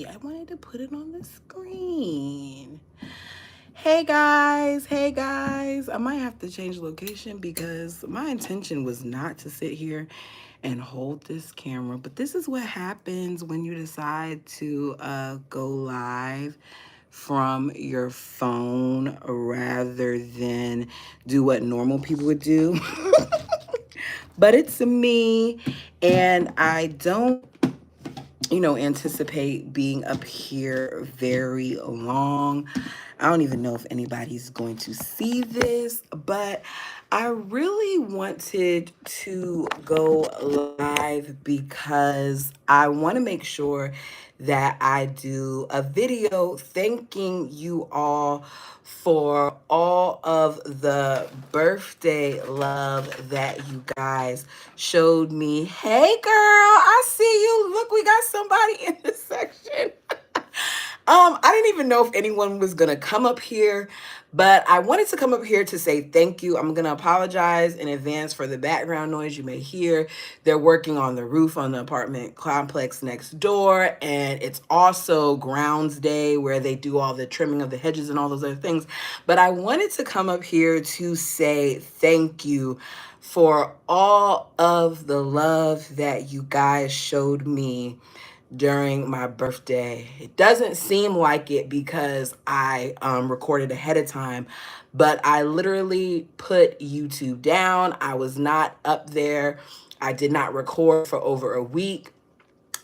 see. I wanted to put it on the screen. Hey guys, hey guys. I might have to change location because my intention was not to sit here and hold this camera. But this is what happens when you decide to go live from your phone rather than do what normal people would do. But it's me, and I don't anticipate being up here very long. I don't even know if anybody's going to see this, but I really wanted to go live because I want to make sure that I do a video thanking you all for all of the birthday love that you guys showed me. Hey girl, I see you. Look, we got somebody in this section. I didn't even know if anyone was gonna come up here, but I wanted to come up here to say thank you. I'm gonna apologize in advance for the background noise you may hear. They're working on the roof on the apartment complex next door, and it's also grounds day where they do all the trimming of the hedges and all those other things. But I wanted to come up here to say thank you for all of the love that you guys showed me during my birthday. It doesn't seem like it because I recorded ahead of time, but I literally put YouTube down. I was not up there. I did not record for over a week.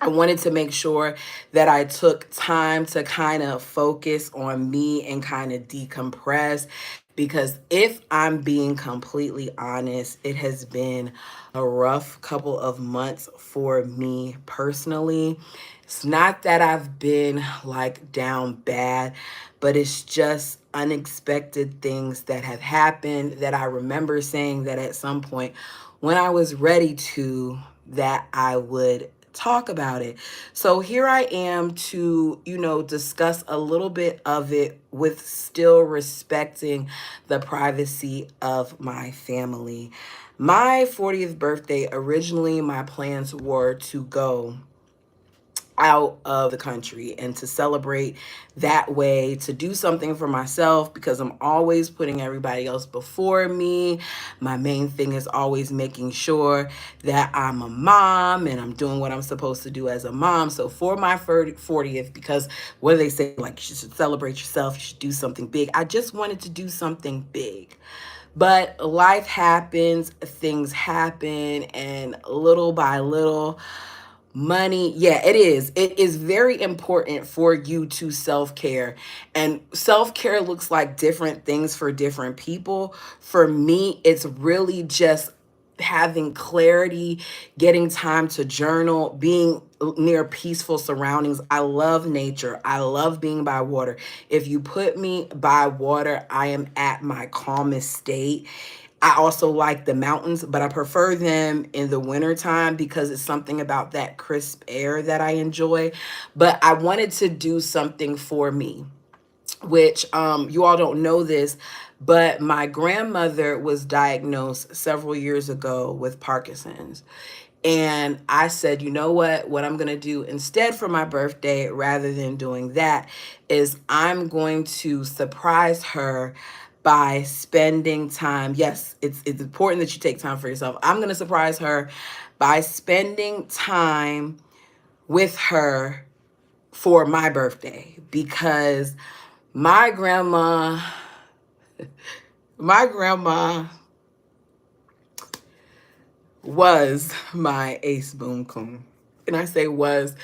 I wanted to make sure that I took time to kind of focus on me and kind of decompress, because if I'm being completely honest, it has been a rough couple of months for me personally. It's not that I've been like down bad, but it's just unexpected things that have happened that I remember saying that at some point when I was ready to, that I would talk about it. So here I am to, discuss a little bit of it with still respecting the privacy of my family. My 40th birthday, originally my plans were to go out of the country and to celebrate that way, to do something for myself, because I'm always putting everybody else before me. My main thing is always making sure that I'm a mom and I'm doing what I'm supposed to do as a mom. So for my 40th, because what do they say, like, you should celebrate yourself, you should do something big, I just wanted to do something big. But life happens, things happen, and little by little, money, yeah, it is. It is very important for you to self-care. And self-care looks like different things for different people. For me, it's really just having clarity, getting time to journal, being near peaceful surroundings. I love nature. I love being by water. If you put me by water, I am at my calmest state. I also like the mountains, but I prefer them in the wintertime because it's something about that crisp air that I enjoy. But I wanted to do something for me, which you all don't know this, but my grandmother was diagnosed several years ago with Parkinson's. And I said, you know what I'm going to do instead for my birthday, rather than doing that, is I'm going to surprise her by spending time. Yes, it's important that you take time for yourself. I'm going to surprise her by spending time with her for my birthday, because my grandma, my grandma was my ace boom coon. And I say was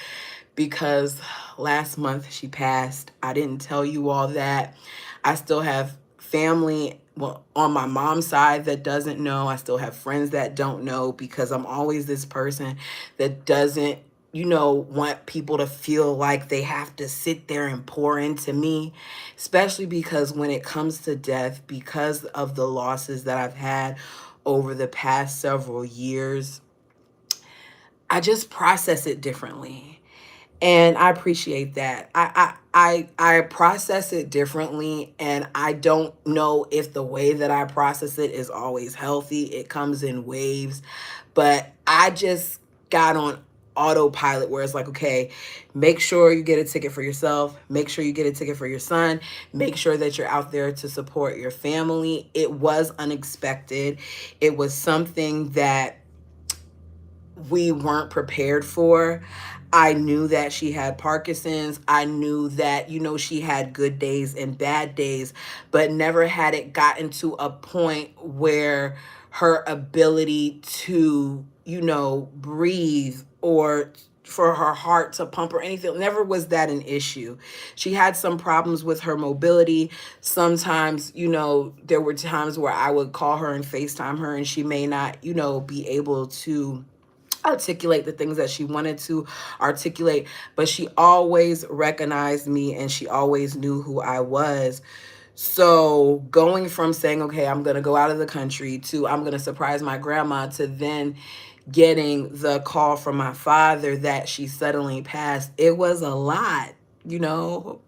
because last month she passed. I didn't tell you all that. I still have family, well, on my mom's side that doesn't know. I still have friends that don't know, because I'm always this person that doesn't, want people to feel like they have to sit there and pour into me, especially because when it comes to death, because of the losses that I've had over the past several years, I just process it differently. And I appreciate that. I process it differently, and I don't know if the way that I process it is always healthy. It comes in waves, but I just got on autopilot where it's like, okay, make sure you get a ticket for yourself, make sure you get a ticket for your son, make sure that you're out there to support your family. It was unexpected. It was something that we weren't prepared for. I knew that she had Parkinson's. I knew that, she had good days and bad days, but never had it gotten to a point where her ability to, breathe or for her heart to pump or anything, never was that an issue. She had some problems with her mobility. Sometimes, there were times where I would call her and FaceTime her and she may not, be able to articulate the things that she wanted to articulate, but she always recognized me and she always knew who I was. So going from saying, okay, I'm going to go out of the country to I'm going to surprise my grandma to then getting the call from my father that she suddenly passed, it was a lot, you know.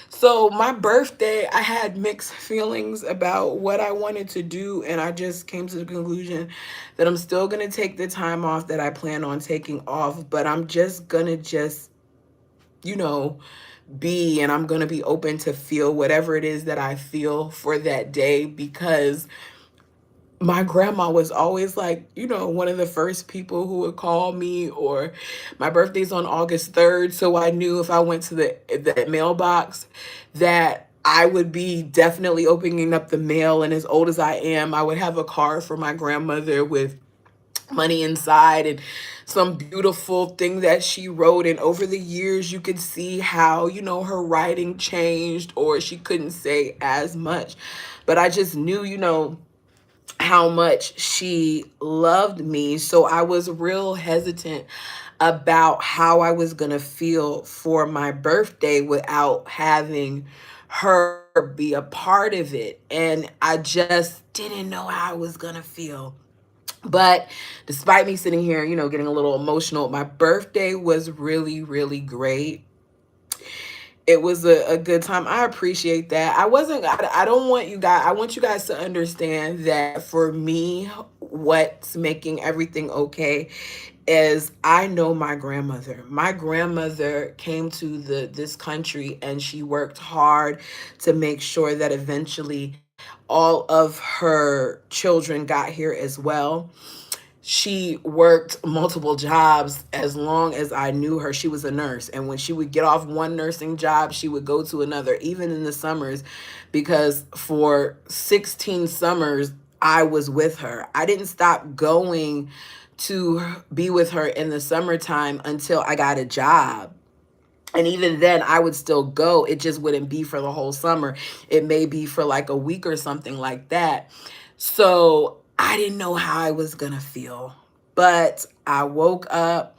So my birthday, I had mixed feelings about what I wanted to do, and I just came to the conclusion that I'm still going to take the time off that I plan on taking off, but I'm just going to you know, be, and I'm going to be open to feel whatever it is that I feel for that day, because my grandma was always like, one of the first people who would call me. Or my birthday's on August 3rd, so I knew if I went to the mailbox that I would be definitely opening up the mail. And as old as I am, I would have a card for my grandmother with money inside and some beautiful thing that she wrote. And over the years, you could see how, her writing changed, or she couldn't say as much. But I just knew, how much she loved me. So I was real hesitant about how I was going to feel for my birthday without having her be a part of it. And I just didn't know how I was going to feel. But despite me sitting here, getting a little emotional, my birthday was really, really great. It was a good time. I appreciate that. I don't want you guys, I want you guys to understand that for me, what's making everything okay is I know my grandmother. My grandmother came to this country and she worked hard to make sure that eventually all of her children got here as well. She worked multiple jobs as long as I knew her. She was a nurse. And when she would get off one nursing job, she would go to another, even in the summers, because for 16 summers, I was with her. I didn't stop going to be with her in the summertime until I got a job. And even then, I would still go. It just wouldn't be for the whole summer. It may be for like a week or something like that. So I didn't know how I was going to feel. But I woke up.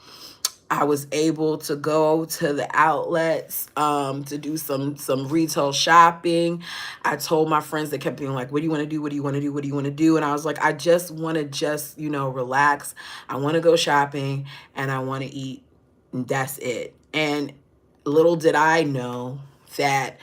I was able to go to the outlets to do some retail shopping. I told my friends that kept being like, what do you want to do? What do you want to do? What do you want to do? And I was like, I just want to relax. I want to go shopping and I want to eat. And that's it. And little did I know that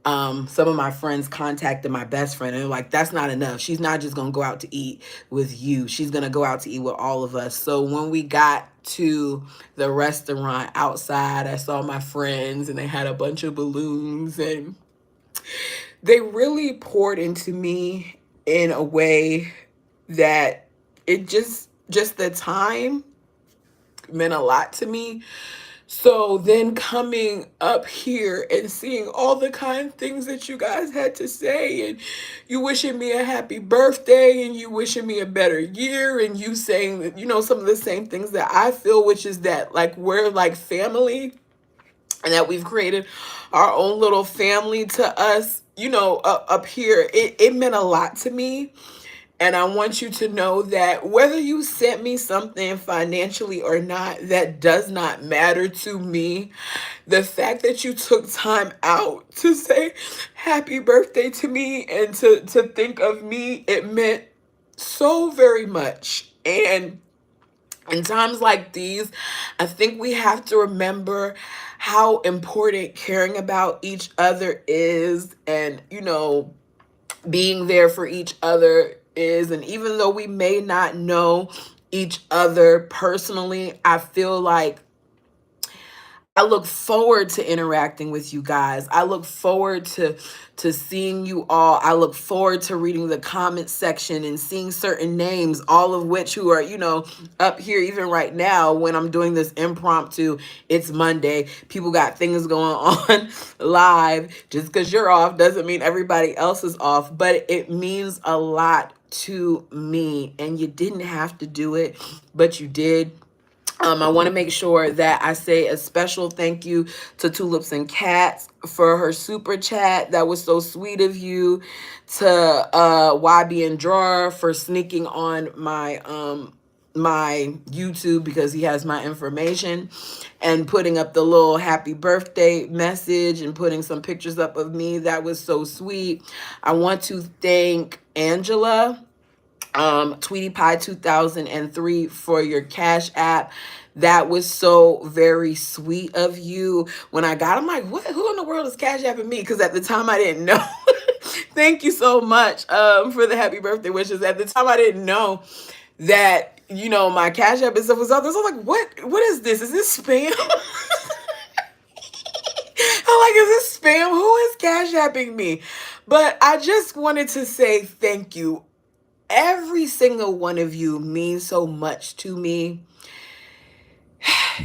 some of my friends contacted my best friend and they're like, that's not enough. She's not just going to go out to eat with you. She's going to go out to eat with all of us. So when we got to the restaurant outside, I saw my friends and they had a bunch of balloons and they really poured into me in a way that it just the time meant a lot to me. So then coming up here and seeing all the kind things that you guys had to say, and you wishing me a happy birthday and you wishing me a better year, and you saying that, some of the same things that I feel, which is that like we're like family and that we've created our own little family to us, up here, it meant a lot to me. And I want you to know that whether you sent me something financially or not, that does not matter to me. The fact that you took time out to say happy birthday to me and to think of me, it meant so very much. And in times like these, I think we have to remember how important caring about each other is, and, being there for each other is. And even though we may not know each other personally. I feel like I look forward to interacting with you guys. I look forward to seeing you all. I look forward to reading the comment section and seeing certain names, all of which who are, up here even right now when I'm doing this impromptu. It's Monday. People got things going on live. Just because you're off doesn't mean everybody else is off, but it means a lot to me. And you didn't have to do it, but you did. I want to make sure that I say a special thank you to Tulips and Cats for her super chat. That was so sweet of you. To YB and Drawer for sneaking on my YouTube because he has my information and putting up the little happy birthday message and putting some pictures up of me. That was so sweet. I want to thank Angela, Tweety Pie 2003 for your Cash App. That was so very sweet of you. When I got, I'm like, what? Who in the world is Cash Apping me? Because at the time I didn't know. Thank you so much for the happy birthday wishes. At the time I didn't know that my Cash App and stuff was out there. So I'm like, what is this? Is this spam? I'm like, is this spam? Who is Cash Apping me? But I just wanted to say thank you. Every single one of you means so much to me.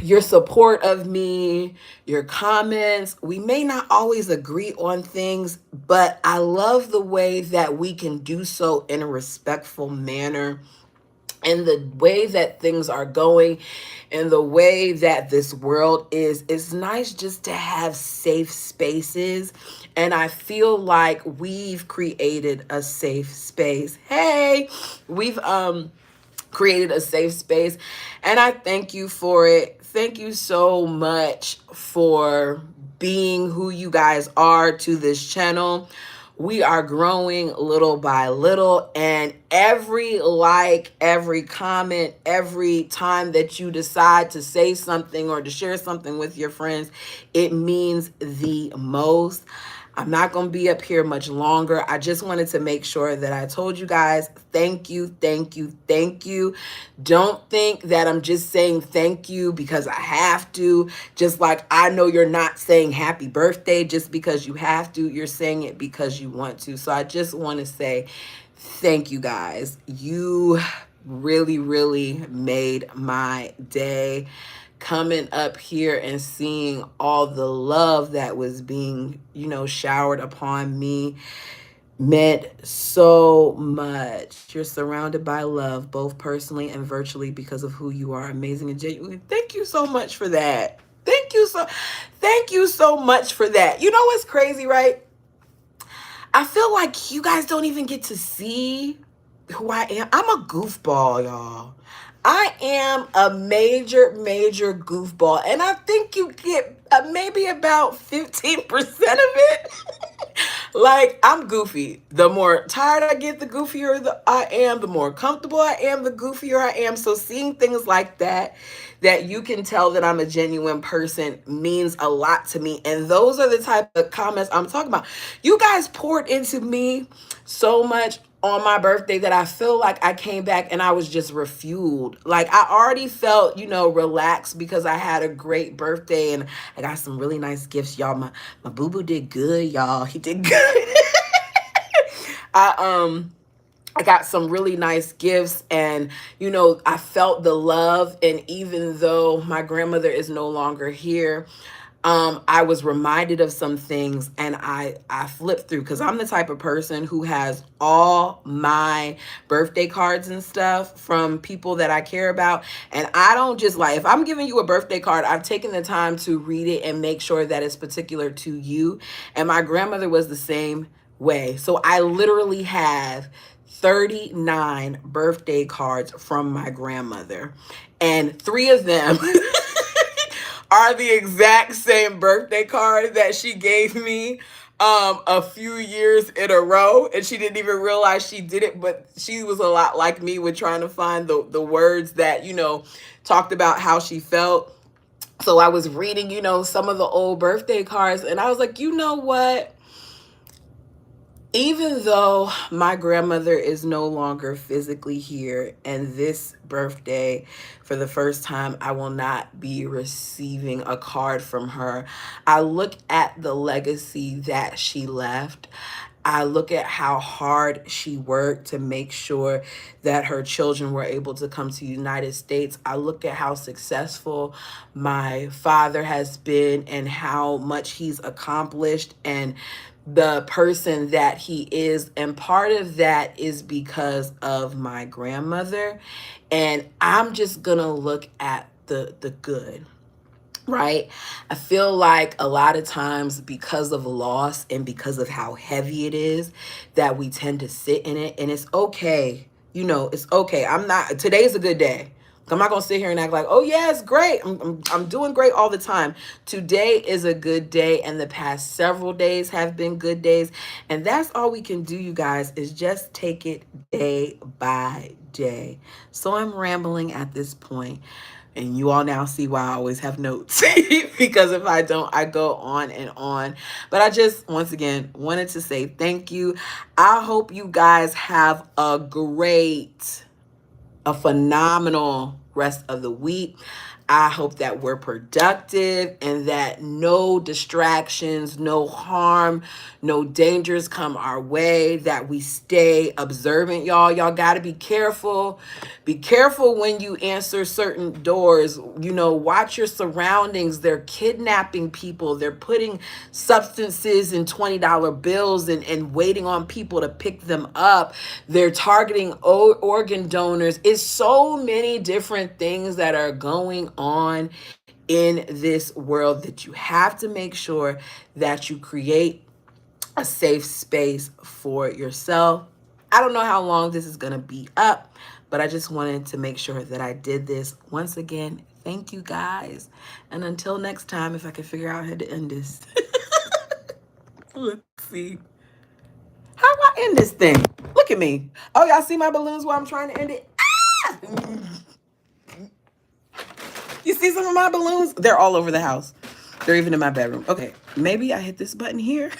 Your support of me, your comments. We may not always agree on things, but I love the way that we can do so in a respectful manner. And the way that things are going and the way that this world is, it's nice just to have safe spaces. And I feel like we've created a safe space. Hey, we've created a safe space, and I thank you for it. Thank you so much for being who you guys are to this channel. We are growing little by little, and every like, every comment, every time that you decide to say something or to share something with your friends, it means the most. I'm not going to be up here much longer. I just wanted to make sure that I told you guys, thank you, thank you, thank you. Don't think that I'm just saying thank you because I have to. Just like I know you're not saying happy birthday just because you have to. You're saying it because you want to. So I just want to say thank you guys. You really, really made my day. Coming up here and seeing all the love that was being, showered upon me meant so much. You're surrounded by love, both personally and virtually, because of who you are, amazing and genuine. Thank you so much for that. Thank you so much for that. You know what's crazy, right? I feel like you guys don't even get to see who I am. I'm a goofball, y'all. I am a major, major goofball. And I think you get maybe about 15% of it. Like, I'm goofy. The more tired I get, the goofier I am. The more comfortable I am, the goofier I am. So seeing things like that you can tell that I'm a genuine person means a lot to me. And those are the type of comments I'm talking about. You guys poured into me so much on my birthday that I feel like I came back and I was just refueled. Like I already felt, relaxed because I had a great birthday and I got some really nice gifts, y'all. My boo-boo did good, y'all. He did good. I got some really nice gifts and, I felt the love. And even though my grandmother is no longer here, I was reminded of some things and I flipped through because I'm the type of person who has all my birthday cards and stuff from people that I care about. And I don't just like, if I'm giving you a birthday card, I've taken the time to read it and make sure that it's particular to you. And my grandmother was the same way. So I literally have 39 birthday cards from my grandmother, and 3 of them are the exact same birthday card that she gave me a few years in a row, and she didn't even realize she did it. But she was a lot like me with trying to find the words that talked about how she felt. So I was reading some of the old birthday cards, and I was like, you know what, Even though my grandmother is no longer physically here, and this birthday, for the first time, I will not be receiving a card from her, I look at the legacy that she left. I look at how hard she worked to make sure that her children were able to come to the United States. I look at how successful my father has been and how much he's accomplished and the person that he is. And part of that is because of my grandmother. And I'm just going to look at the good, right? I feel like a lot of times because of loss and because of how heavy it is, that we tend to sit in it. And it's okay. You know, it's okay. Today's a good day. I'm not going to sit here and act like, oh, yeah, it's great. I'm doing great all the time. Today is a good day, and the past several days have been good days. And that's all we can do, you guys, is just take it day by day. So I'm rambling at this point. And you all now see why I always have notes because if I don't, I go on and on. But I just, once again, wanted to say thank you. I hope you guys have a phenomenal rest of the week. I hope that we're productive and that no distractions, no harm, no dangers come our way, that we stay observant, y'all. Y'all got to be careful. Be careful when you answer certain doors. You know, watch your surroundings. They're kidnapping people. They're putting substances in $20 bills and waiting on people to pick them up. They're targeting organ donors. It's so many different things that are going on in this world that you have to make sure that you create a safe space for yourself. I don't know how long this is going to be up, but I just wanted to make sure that I did this. Once again, thank you guys. And until next time, if I can figure out how to end this. Let's see. How do I end this thing? Look at me. Oh, y'all see my balloons while I'm trying to end it? Ah! You see some of my balloons? They're all over the house. They're even in my bedroom. Okay, maybe I hit this button here.